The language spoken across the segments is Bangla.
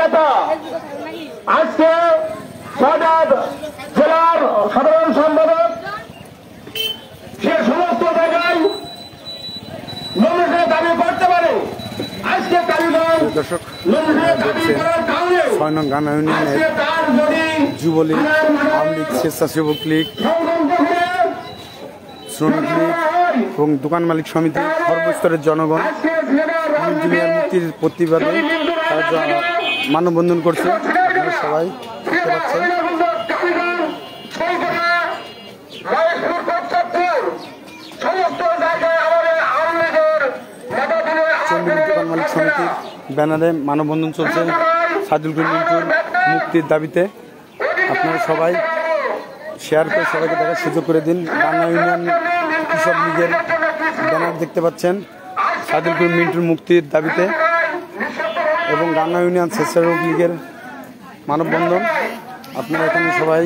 নেতা আজকে সদর জেলার সাধারণ সম্পাদক সে সমস্ত জায়গায় নমিনেশনের দাবি করতে পারে। আজকে কালীগঞ্জ নমিনেশনের দাবি করার কারণে ৬ নং গানা ইউনিয়নের যুবলীগ, আওয়ামী লীগ, স্বেচ্ছাসেবক লীগ, শ্রমিক লীগ এবং দোকান মালিক সমিতি সর্বস্তরের জনগণ ইঞ্জিনিয়ার মুক্তির প্রতিবাদে মানববন্ধন করছে। আপনারা সবাই দেখতে পাচ্ছেন। চন্দ্রী দোকান মালিক সমিতির ব্যানারে মানববন্ধন চলছে সাইদুল করিম মিন্টুর মুক্তির দাবিতে। আপনারা সবাই শেয়ার করে সবাইকে দেখার সুযোগ করে দিন। গাংনা ইউনিয়ন কৃষক লীগের ব্যানার দেখতে পাচ্ছেন সাইদুল করিম মিন্টুর মুক্তির দাবিতে এবং গাংনা ইউনিয়ন স্বেচ্ছাসেবক লীগের মানববন্ধন। আপনারা এখানে সবাই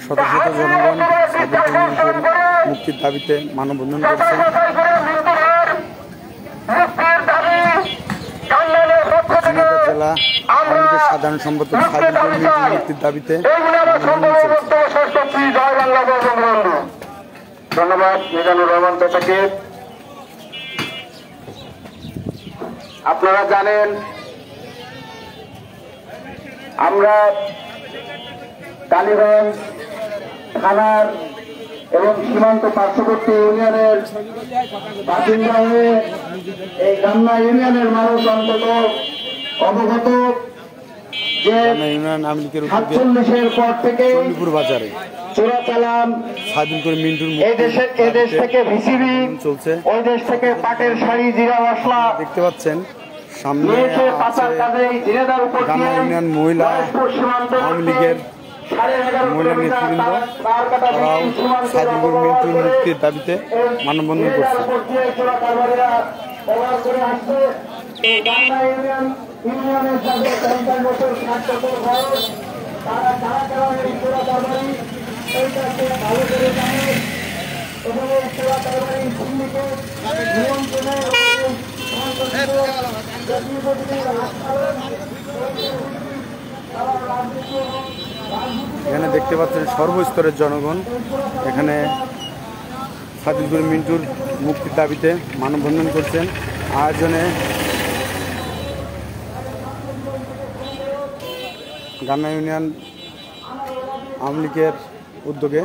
শত শত জনগণ সাইদুল করিম মিন্টুর মুক্তির দাবিতে মানববন্ধন করছে। জেলা আওয়ামী লীগের সাধারণ সম্পাদক সাইদুল করিম মিন্টুর মুক্তির দাবিতে ধন্যবাদ মিজানুর রহমান চাচাকে। আপনারা জানেন আমরা কালীগঞ্জ থানার এবং সীমান্ত পার্শ্ববর্তী ইউনিয়নের বাসিন্দা হয়ে এই গাংনা ইউনিয়নের মানুষ অন্তত অবগত যে 47-এর পর থেকে বাজারে চোরাচালান সাইদুল করিম মিন্টুর এদেশ থেকে ভিসিবি চলছে, ওই দেশ থেকে পাটের শাড়ি, জিরা মশলা দেখতে পাচ্ছেন। সামনে গাংনা ইউনিয়ন মহিলা আওয়ামী লীগের মহিলা নেতৃবৃন্দ তারাও সাইদুল করিম মিন্টুর মুক্তির দাবিতে মানববন্ধন করছে। এখানে দেখতে পাচ্ছেন সর্বস্তরের জনগণ এখানে সাইদুল করিম মিন্টুর মুক্তির দাবিতে মানববন্ধন করছেন। আয়োজনে গাংনা ইউনিয়ন আওয়ামী লীগের উদ্যোগে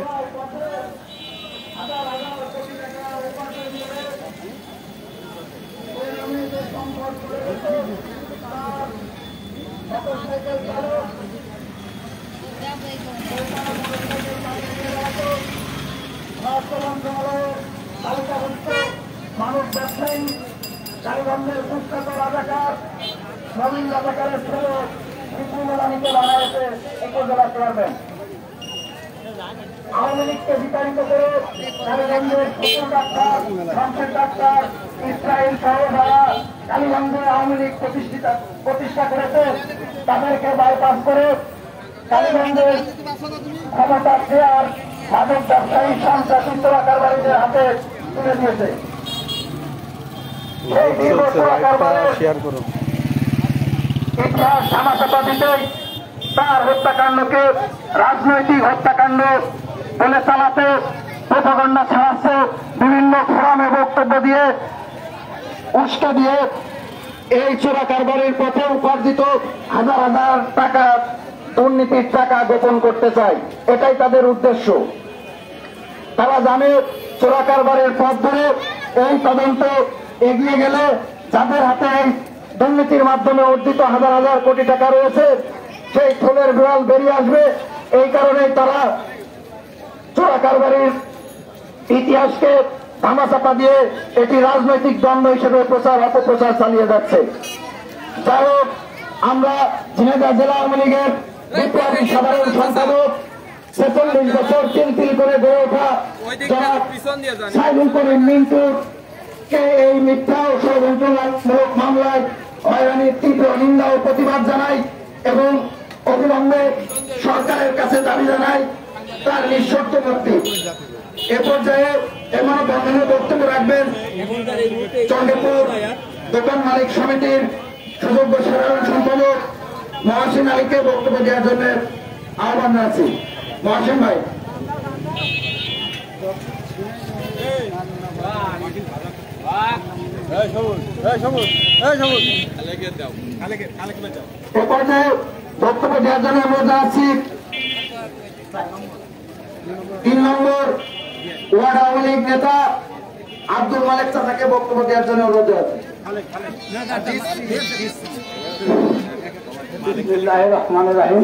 মানুষ ব্যবসায়ী কালীগঞ্জের কুখ্যাত রাজাকার নবীন রাজাকারের ছেলে বিপুলকে বানাইছে উপজেলা চেয়ারম্যান। আওয়ামী লীগকে বিতাড়িত করে কালীগঞ্জের ছোট ডাক্তার, শমশের ডাক্তার, ইসরায়েল সহ যারা কালীগঞ্জে আওয়ামী লীগ প্রতিষ্ঠা করেছে তাদেরকে বাইপাস করে কালীগঞ্জের ক্ষমতার চেয়ার মাদক ব্যবসায়ী সন্ত্রাসী চোরাকারবারীদের হাতে তুলে দিয়েছে। ইতিহাস ধামাচাপা দিতেই তার হত্যাকাণ্ডকে রাজনৈতিক হত্যাকাণ্ড বলে চালাতে প্রোপাগান্ডা ছড়াচ্ছে, বিভিন্ন ফোরামে বক্তব্য দিয়ে উস্কে দিয়ে এই চোরাকারবারির পথে উপার্জিত হাজার হাজার টাকা, দুর্নীতির টাকা গোপন করতে চায়। এটাই তাদের উদ্দেশ্য। তারা জানে চোরাকারবারির পথ ধরে এই তদন্ত এগিয়ে গেলে যাদের হাতে এই দুর্নীতির মাধ্যমে অর্জিত হাজার হাজার কোটি টাকা রয়েছে সেই থলের বিড়াল বেরিয়ে আসবে। এই কারণেই তারা চোরাকারবারির ইতিহাসকে ধামাচাপা দিয়ে এটি রাজনৈতিক দ্বন্দ্ব হিসেবে অপপ্রচার চালিয়ে যাচ্ছে। যাই হোক, আমরা ঝিনাইদহ জেলা আওয়ামী লীগের বিপ্লবী সাধারণ সম্পাদক ৪৬ বছর তিল করে গড়ে ওঠা সাইদুল করিম মিন্টুকে এই মিথ্যা ও ষড়যন্ত্রমূলক মামলায় হয়রানির তীব্র নিন্দা ও প্রতিবাদ জানাই এবং অবিলম্বে সরকারের কাছে দাবি জানাই তার নিঃশর্ত মুক্তি। এ পর্যায়ে এমন বন্ধনে বক্তব্য রাখবেন চন্দ্রপুর দোকান মালিক সমিতির সুযোগ্য সাধারণ সম্পাদক মহসিন আলীকে বক্তব্য দেওয়ার জন্য আহ্বান জানাচ্ছি। মহসিন ভাই। এ পর্যায়ে বক্তব্য দেওয়ার জন্য অনুরোধ জানাচ্ছি 3 নম্বর ওয়ার্ড আওয়ামী লীগ নেতা আব্দুল মালিক চাচাকে বক্তব্য দেওয়ার জন্য অনুরোধ জানাচ্ছি। বিসমিল্লাহির রহমানির রহিম।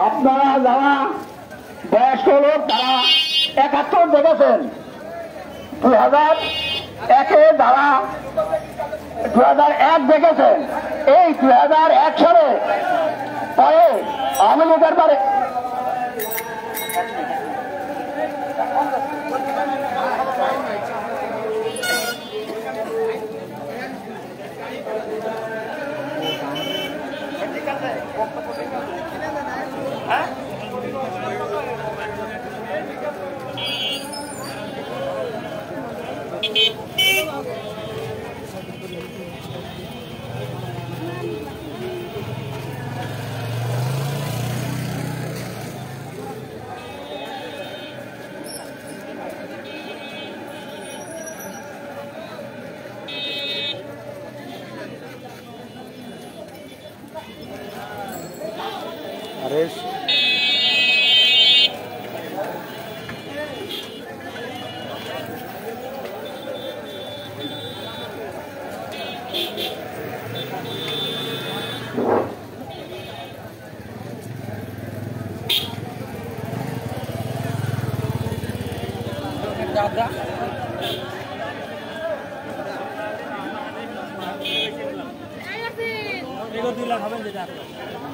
আপনারা যারা বয়স্ক লোক তারা 71 দেখেছেন, 2001-এ যারা 2001 দেখেছেন, এই 2001 সালে পরে আওয়ামী লীগের পরে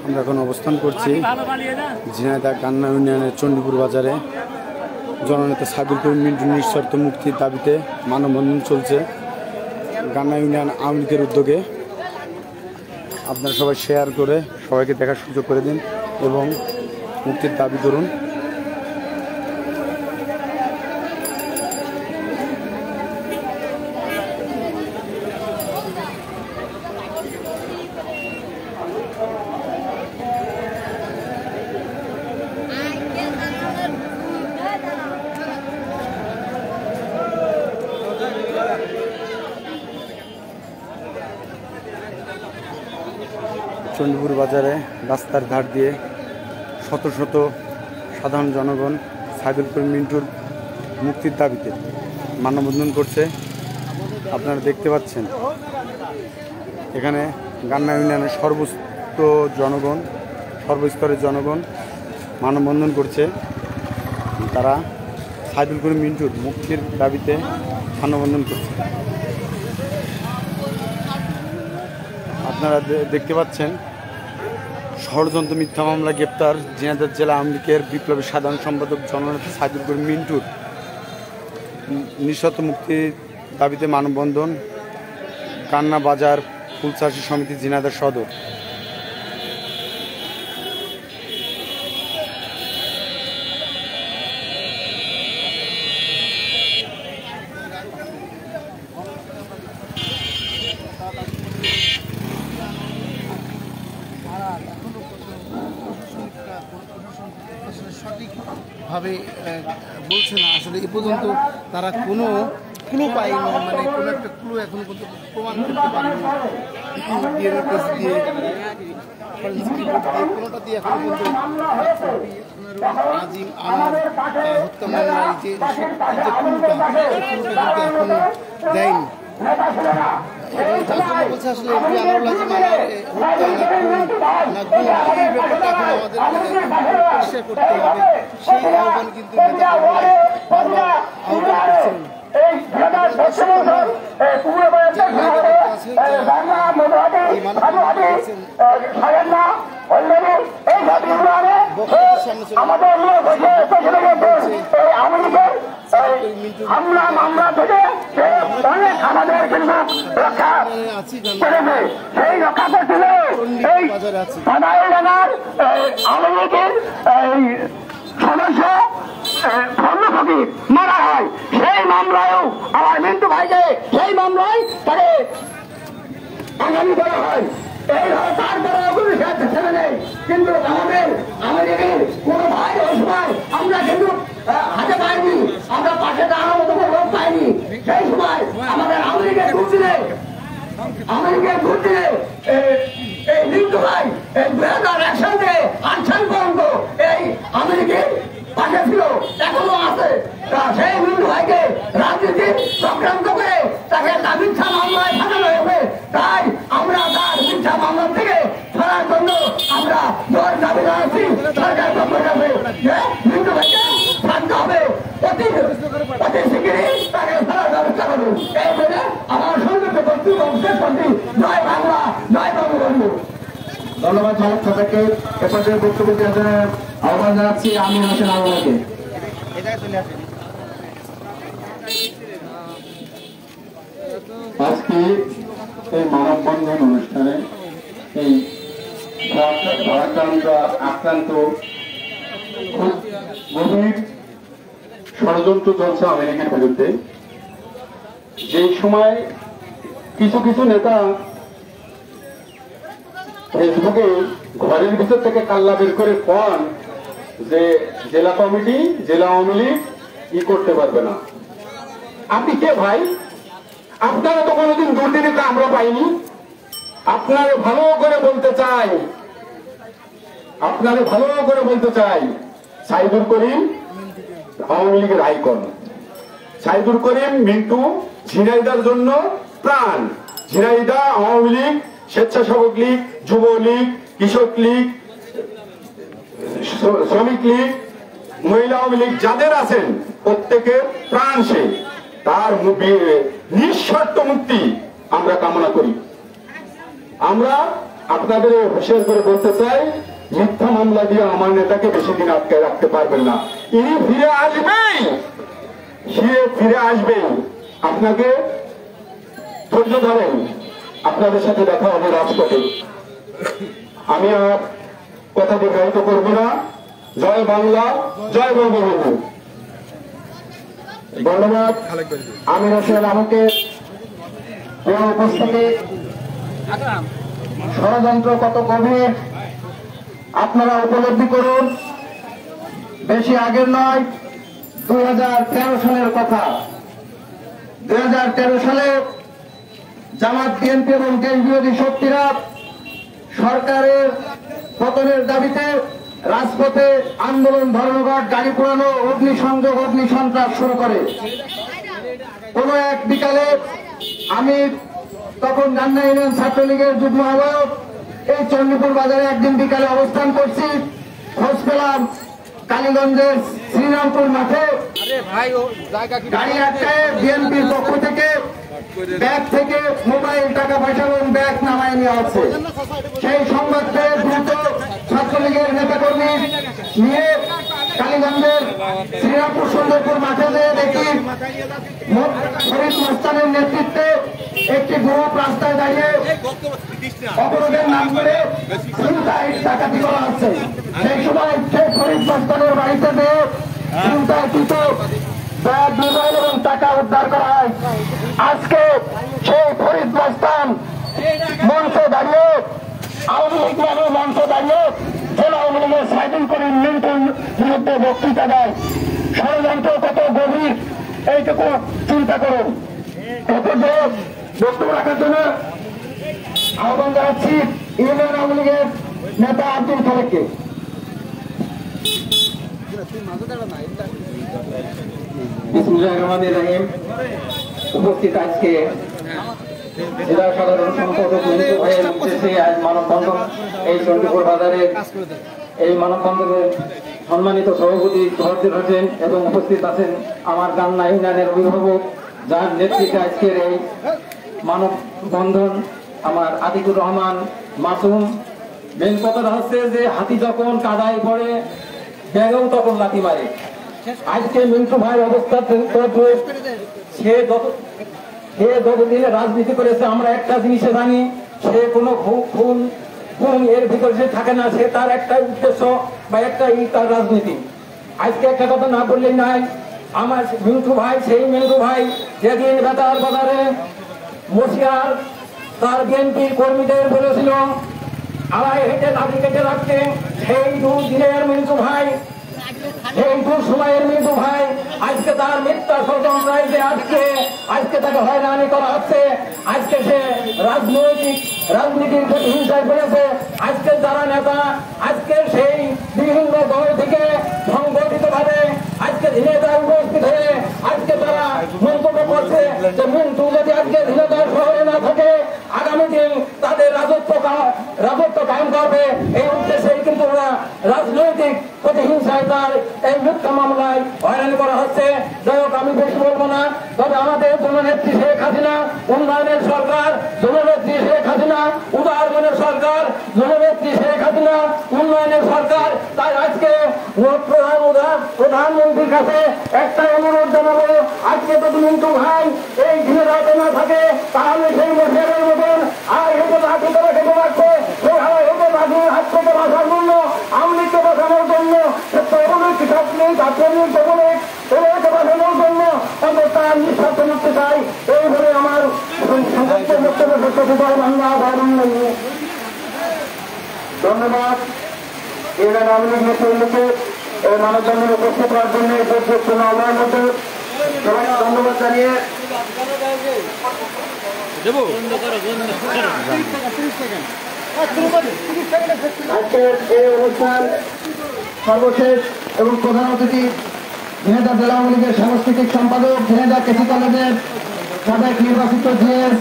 আমরা এখন অবস্থান করছি ঝিনাইদহ গান্না ইউনিয়নের চণ্ডীপুর বাজারে। জননেতা সাইদুল করিম মিন্টুর নিঃশর্ত মুক্তির দাবিতে মানববন্ধন চলছে গান্না ইউনিয়ন আওয়ামী লীগের উদ্যোগে। আপনারা সবাই শেয়ার করে সবাইকে দেখার সুযোগ করে দিন এবং মুক্তির দাবি করুন। চণ্ডীপুর বাজারে রাস্তার ধার দিয়ে শত শত সাধারণ জনগণ সাইদুল করিম মিন্টুর মুক্তির দাবিতে মানববন্ধন করছে। আপনারা দেখতে পাচ্ছেন এখানে গান্না ইউনিয়নের সর্বস্তরের জনগণ মানববন্ধন করছে। তারা সাইদুল করিম মিন্টুর মুক্তির দাবিতে মানববন্ধন করছে। আপনারা দেখতে পাচ্ছেন ষড়যন্ত্র মিথ্যা মামলা গ্রেপ্তার ঝিনাইদহ জেলা আওয়ামী লীগের বিপ্লবী সাধারণ সম্পাদক জননেতা সাইদুল করিম মিন্টুর নিঃশর্ত মুক্তির দাবিতে মানববন্ধন কান্না বাজার ফুলচাষী সমিতি ঝিনাইদহ সদর। সঠিকভাবে বলছে না। আসলে এ পর্যন্ত তারা কোনো ক্লু পায়নি, মানে কোনো একটা ক্লু এখন পর্যন্ত প্রমাণ করতে পারেনি। ডিএনএ টেস্ট দিয়ে, ফরেনসিক রিপোর্ট দিয়ে, কোনোটা দিয়ে এখন পর্যন্ত আজিম আনার হত্যা মামলায় যে ক্লুটা কিন্তু এখনো দেয়নি। এবং যার জন্য বলছে আসলে এমপি আনোয়ারুল আজিম আনার হত্যা না গুম, এই ব্যাপারটা এখন আমাদের পরিষ্কার করতে হবে। সেই আহ্বান কিন্তু নেতা বারবার আহ্বান করছেন। হামলা মামলা থেকে অনেক আমাদের কিন্তু রক্ষা করেছে। সেই রক্ষা করছিল এই সাদাইডাঙ্গার আওয়ামী লীগের সদস্য ফকির মারা হয়। সেই মামলায়ও আমার মিন্টু ভাইকে সেই মামলায় তাকে আগামী করা হয়। এই তারপরে ছেড়ে নেই, কিন্তু আমাদের আমেরিকার কোন ভাই ওই সময় আমরা কিন্তু হাতে পাইনি, আমরা পাশে দাঁড়ানোর মতো কোনো লোক পাইনি। সেই সময় আমাদের আমেরিকার ঘুরছিলে এই মিন্টু ভাই এই 2001 সালে আনসান পর্যন্ত এই আমেরিকার পাশে ছিল, এখনো আছে। সেই মিন্টু ভাইকে রাজনীতি চক্রান্ত করে তাকে মিথ্যা মামলায় ফাঁসানো হয়েছে। তাই আমরা তার মিথ্যা মামলা থেকে ফেরার জন্য আমরা জোর দাবি জানাচ্ছি সরকার পক্ষ থেকে যে মিন্টু ভাইকে ছাড়তে হবে, অতি শীঘ্রই তাকে ফেরার ব্যবস্থা করুন। এই বলে আমার সংযুক্ত কর্তৃপক্ষ শেষ করছি। জয় বাংলা, জয় বঙ্গবন্ধু। ধন্যবাদ সবাইকে। এ পর্যায়ে বক্তব্য আহ্বান জানাচ্ছি আমি হোসেন আলমকে। আজকে এই মানববন্ধন অনুষ্ঠানে এই আক্রান্ত খুব গভীর ষড়যন্ত্র চলছে আমেরিকার বিরুদ্ধে। যেই সময় কিছু কিছু নেতা ফেসবুকে ঘরের ভিতর থেকে কাল্লা বের করে কন যে জেলা কমিটি, জেলা আওয়ামী লীগ করতে পারবে না। আপনি কে ভাই? আপনারা তো কোনোদিন দুর্নীতিতে আমরা পাইনি। আপনারা ভালো করে বলতে চাই, সাইদুর করিম আওয়ামী লীগের আইকন, সাইদুর করিম মিন্টু ঝিনাইদার জন্য প্রাণ। ঝিনাইদা আওয়ামী লীগ, স্বেচ্ছাসেবক লীগ, যুবলীগ, কৃষক লীগ, শ্রমিক লীগ, মহিলা আওয়ামী লীগ যাদের আছেন প্রত্যেকের প্রাণ সে। তার নিঃশর্ত মুক্তি আমরা কামনা করি। আমরা আপনাদের হুঁশিয়ার করে বলতে চাই, মিথ্যা মামলা দিয়ে আমার নেতাকে বেশি দিন আটকে রাখতে পারবেন না। ইনি ফিরে আসবেই। আপনাকে ধৈর্য ধরেন, আপনাদের সাথে দেখা হবে রাজপথে। আমি আর কথা দীর্ঘায়িত করবো না। জয় বাংলা, জয় বঙ্গবন্ধু। ধন্যবাদ আমির হোসেন আমাকে উপস্থিতি। ষড়যন্ত্র কত গভীর আপনারা উপলব্ধি করুন। বেশি আগের নয়, 2013 সালের কথা। 2013 সালে জামাত, বিএনপি এবং দেশ বিরোধী শক্তিরা সরকারের পতনের দাবিতে রাজপথে আন্দোলন, ধর্মঘট, গাড়ি পোড়ানো, অগ্নিসংযোগ, অগ্নিসন্ত্রাস শুরু করে। কোন এক বিকালে আমি তখন গান্না ইউনিয়ন ছাত্রলীগের যুগ্ম আহ্বায়ক এই চণ্ডীপুর বাজারে একদিন বিকালে অবস্থান করছি। খোঁজ পেলাম কালীগঞ্জের শ্রীরামপুর মাঠে গাড়ি আটকায় বিএনপির পক্ষ থেকে ব্যাগ থেকে মোবাইল, টাকা পয়সা এবং ব্যাগ নামায় নেওয়া হচ্ছে। সেই সংবাদ পেয়ে দ্রুত ছাত্রলীগের নেতাকর্মী নিয়ে কালীগঞ্জের শ্রীরামপুর সুন্দরপুর মাঠে যেয়ে দেখি শরীফ মস্তানের নেতৃত্বে একটি গ্রুপ রাস্তায় দাঁড়িয়ে অপরাধের নাম করে ডাকাতি করা হচ্ছে। সেই সময় সেই শরীফ মস্তানের বাড়িতে যেয়ে চিন্তাকৃত ব্যাগ, মোবাইল এবং টাকা উদ্ধার করা হয়। আজকে সেই ফরিদ মস্তান মঞ্চে দাঁড়িয়ে, আওয়ামী লীগ নামে মঞ্চে দাঁড়িয়ে জেলা আওয়ামী লীগের সাইদুল করিম মিন্টুর বিরুদ্ধে বক্তৃতা দেয়। ষড়যন্ত্র কত গভীর এইটুকু চিন্তা করুন। এ পর্যায়ে বক্তব্য রাখার জন্য আহ্বান জানাচ্ছি ইউনিয়ন আওয়ামী লীগের নেতা আব্দুল খালেককে। বিসমিল্লাহির রহমানির রহিম। উপস্থিত আজকে জেলা সাধারণ সম্পাদক মিন্টু ভাইয়ের উদ্দেশ্যে আজ মানববন্ধন এই চণ্ডীপুর বাজারের এই মানববন্ধনের সম্মানিত সভাপতি তোফাজ্জল হোসেন এবং উপস্থিত আছেন আমার গান্না ইউনিয়নের অভিভাবক, যার নেতৃত্বে আজকের এই মানববন্ধন আমার আতিকুর রহমান মাসুম। মেন কথাটা হচ্ছে যে হাতি যখন কাদায় পড়ে ব্যাগেও তখন লাথি মারে। আজকে মিন্টু ভাই অবস্থা সে যতদিনে রাজনীতি করেছে আমরা একটা জিনিসে জানি, সে কোনো খুন এর ভিতরে সে থাকে না, সে তার একটা উদ্দেশ্য বা একটা তার রাজনীতি। আজকে একটা কথা না বললেই নাই, আমার মিন্টু ভাই সেই মিন্টু ভাই যেদিন বেতার বাজারে মশিয়ার তার বিএনপির কর্মীদের বলেছিল আমায় হেঁটে দাবি কেটে রাখতে, সেই দুদিনের মিন্টু ভাই, সেই সময়ের মিন্টু ভাই আজকে তার মিথ্যা ষড়যন্ত্র যে আজকে তাকে হয়রানি করা হচ্ছে, আজকে সে রাজনীতির প্রতি হিংসায় পড়েছে। আজকে যারা নেতা আজকে সেই বিভিন্ন দল থেকে সংগঠিত ভাবে আজকে ঝিনাইদহে উপস্থিত হয়ে আজকে তারা মন্তব্য করছে যে মিন্টু যদি আজকে ঝিনাইদহ শহরে না থাকে আগামী দিন তাদের রাজত্ব কায়েম করবে, এই উদ্দেশ্যেই কিন্তু ওরা রাজনৈতিক প্রতিহিংসায় তার এই মিথ্যা মামলায় হয়রানি করা হচ্ছে। যাই হোক, আমি বেশি বলবো না, তবে আমাদের জননেত্রী শেখ হাসিনা উন্নয়নের সরকার, জননেত্রী শেখ হাসিনা উদার মনের সরকার, জননেত্রী শেখ হাসিনা উন্নয়নের সরকার। তাই আজকে প্রধানমন্ত্রীর কাছে একটা অনুরোধ জানাবো, আজকে যদি মিন্টু ভাই এই ঝিনাইদহে না থাকে তাহলে সেই মশিয়ারের মতন আর হেঁটে হাঁটু করে খেতে রাখবে, সেই হেঁটে হাত থেকে বাঁচার জন্য, আমলিকে বাঁচানোর জন্য, কৃষক ছাত্রলীগ যুবলীগ এদেরকে বাঁচানোর জন্য অন্তত নিঃস্বার্থ করতে চাই। এই বলে আমার ধন্যবাদ। ইউনিয়ন আওয়ামী লীগ নেতৃত্বকে এই মানববন্ধনে উপস্থিত হওয়ার জন্য আহ্বানের মধ্যে সবাই ধন্যবাদ জানিয়ে আজকের এই অনুষ্ঠান সর্বশেষ এবং প্রধান অতিথি ঝিনাইদহ জেলা আওয়ামী লীগের সাংস্কৃতিক সম্পাদক, ঝিনাইদহ কৃষি কলেজের সাবেক নির্বাচিত জিএস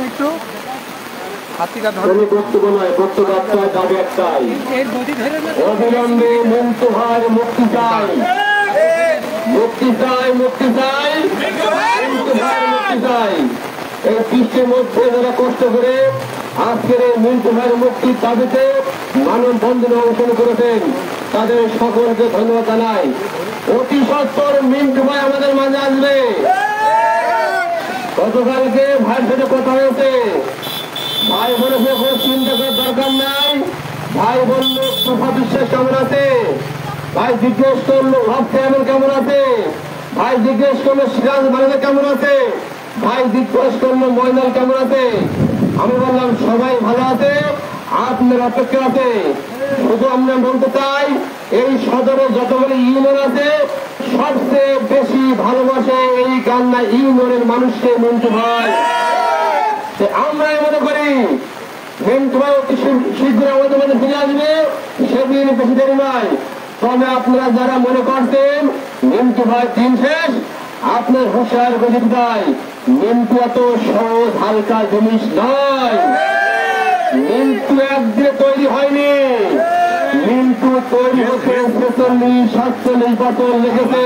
একটু বক্তব্য নয়, বক্তব্য দাবি একটাই, অবিলম্বে মিন্টু ভাই মুক্তি চাই, মুক্তি চাই, মুক্তি চাই, মিন্টু ভাই মুক্তি চাই। এই বৃষ্টির মধ্যে যারা কষ্ট করে আজকের এই মিন্টু ভাইয়ের মুক্তির দাবিতে মানববন্ধনে অংশগ্রহণ করেছেন তাদের সকলকে ধন্যবাদ জানাই। অতি সত্বর মিন্টু ভাই আমাদের মাঝে আসবে। গতকালকে ভাইয়ের সাথে কথা হয়েছে, ভাই বলেছে কোনো চিন্তা করার দরকার নাই। ভাই বলল তোফা বিশ্বাস কেমন আছে, ভাই জিজ্ঞেস করলো ভাব চেয়ারম্যান কেমন আছে, ভাই জিজ্ঞেস করলো সিরাজ মালিক কেমন আছে, ভাই জিজ্ঞেস করলো ময়নাল কেমন আছে। আমি বললাম সবাই ভালো আছে, আপনার অপেক্ষা আছে। শুধু আমরা বলতে চাই এই সদরে যতগুলি ইউনিয়ন আছে সবচেয়ে বেশি ভালোবাসে এই গান্না ইউনিয়নের মানুষকে মিন্টু ভাই। আমরাই মনে করি মিন্টু ভাই অতি শীঘ্র আমাদের মধ্যে ফিরে আসবে, সেদিন বেশি দেরি নয়। তবে আপনারা যারা মনে করছেন মিন্টু ভাই দিন শেষ, আপনার হুঁশিয়ার গতি দেয়, মিন্টু এত সহজ হালকা জিনিস নয়। মিন্টু একদিনে তৈরি হয়নি, মিন্টু তৈরি হতে 46-47 বছর লেগেছে।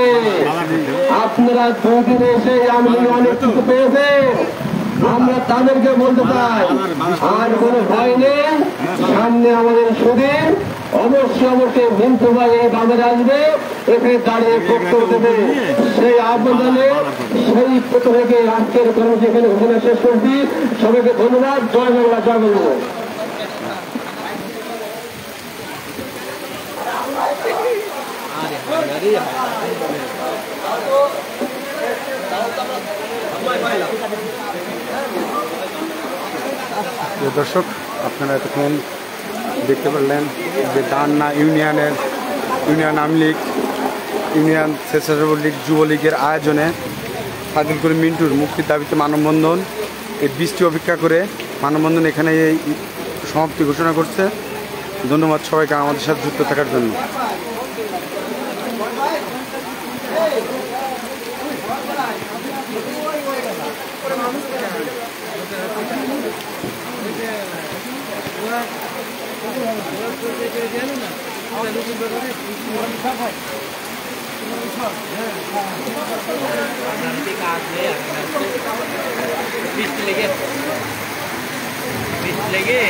আপনারা দুদিনে এসে আমি অনেক কিছু পেয়েছেন। আমরা তাদেরকে বলতে চাই আর কোনো ভয় নেই, সামনে আমাদের সুদিন অবশ্যই মিন্টু ভাই এই বাজারে আসবে, এখানে দাঁড়িয়ে বক্তব্য দেবে। সেই আবেদনে সেই থেকে আজকের কর্মসূচি এখানে ঘোষণা শেষ করছি। সবাইকে ধন্যবাদ। জয় বাংলা, জয় বাংলা। দর্শক, আপনারা এতক্ষণ দেখতে পারলেন যে গান্না ইউনিয়ন আওয়ামী লীগ, ইউনিয়ন স্বেচ্ছাসেবক লীগ, যুবলীগের আয়োজনে সাদিল করিম মিন্টুর মুক্তির দাবিতে মানববন্ধন। এই বৃষ্টি অপেক্ষা করে মানববন্ধন এখানে এই সমাপ্তি ঘোষণা করছে। ধন্যবাদ সবাইকে আমাদের সাথে যুক্ত থাকার জন্য। বৃষ্টি লেগে